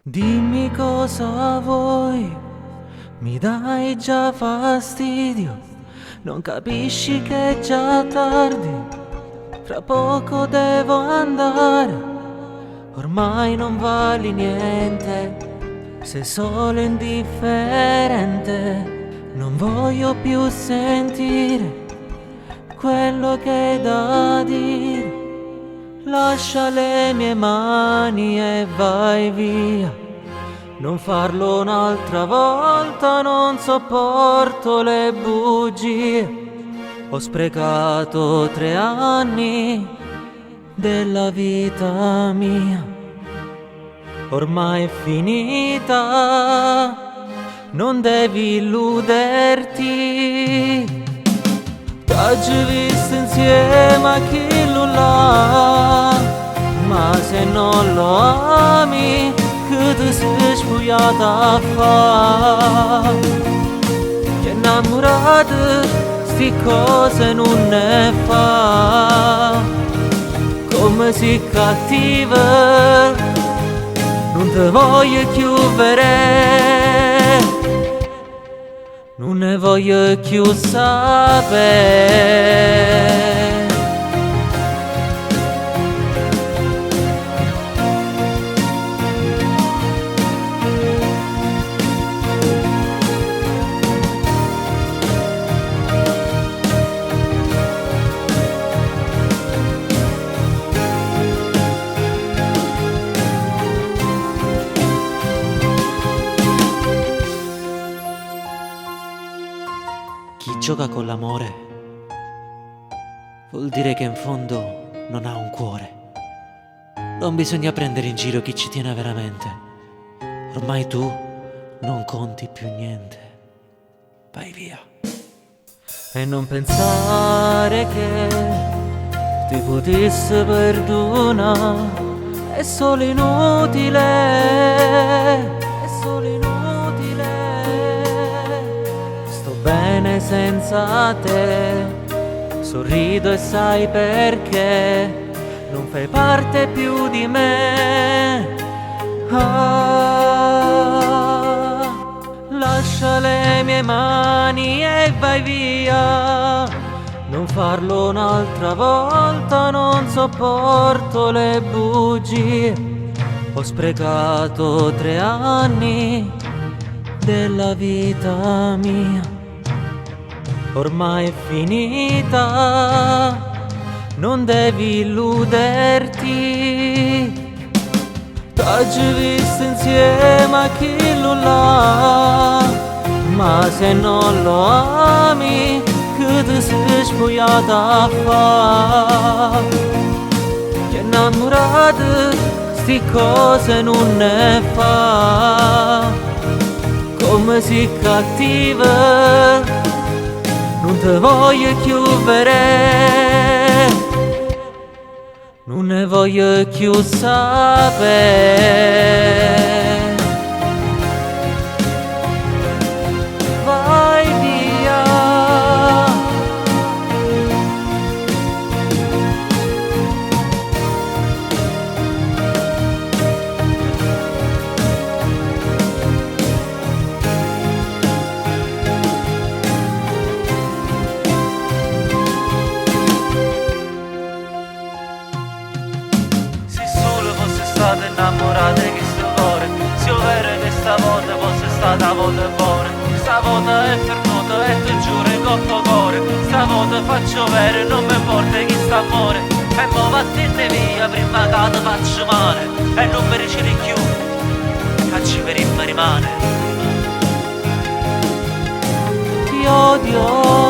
Dimmi cosa vuoi, mi dai già fastidio, non capisci che è già tardi, fra poco devo andare, ormai non vali niente, sei solo indifferente, non voglio più sentire quello che hai da dire. Lascia le mie mani e vai via. Non farlo un'altra volta, non sopporto le bugie. Ho sprecato 3 anni della vita mia. Ormai è finita, non devi illuderti. T'ho visto insieme a chi lo l'ha, ma se non lo ami, che ti sei spugliata a fa? Che innamorata, sti cose non ne fa. Come si cattiva, non te voglio chiudere. Non ne voglio più sapere. Chi gioca con l'amore vuol dire che in fondo non ha un cuore. Non bisogna prendere in giro chi ci tiene veramente. Ormai tu non conti più niente. Vai via. E non pensare che ti potessi perdonare. È solo inutile. È solo inutile. Bene senza te, sorrido e sai perché non fai parte più di me. Lascia le mie mani e vai via. Non farlo un'altra volta, non sopporto le bugie. Ho sprecato 3 anni della vita mia. Ormai è finita, non devi illuderti. T'ho visto insieme a chi lo l'ha, ma se non lo ami, che ti sei spugliata a fa? Che innamorata, sti cose non ne fa. Come si cattiva, non te voglio chiudere, non ne voglio più sapere. Vai via. State innamorate di questo cuore, se vero che stavolta fosse stata volta buona, stavolta è perduto e ti giuro in coppo cuore, stavolta faccio vero, non mi importa chi sta amore, e mo vattene via prima che ti faccio male, e non mi riceve più, che ci per rimane. Ti odio.